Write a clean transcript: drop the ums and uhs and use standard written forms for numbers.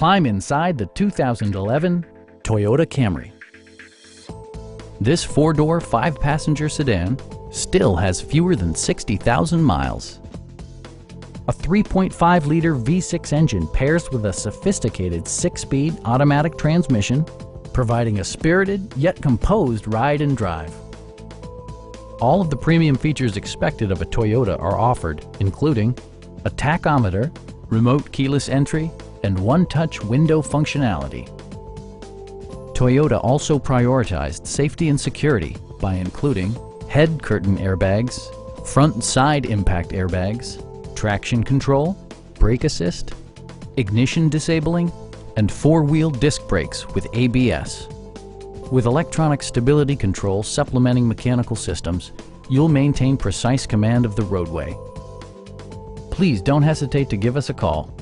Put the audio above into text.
Climb inside the 2011 Toyota Camry. This four-door, five-passenger sedan still has fewer than 60,000 miles. A 3.5-liter V6 engine pairs with a sophisticated six-speed automatic transmission, providing a spirited yet composed ride and drive. All of the premium features expected of a Toyota are offered, including a tachometer, remote keyless entry, and one-touch window functionality. Toyota also prioritized safety and security by including head curtain airbags, front and side impact airbags, traction control, brake assist, ignition disabling, and four-wheel disc brakes with ABS. With electronic stability control supplementing mechanical systems, you'll maintain precise command of the roadway. Please don't hesitate to give us a call.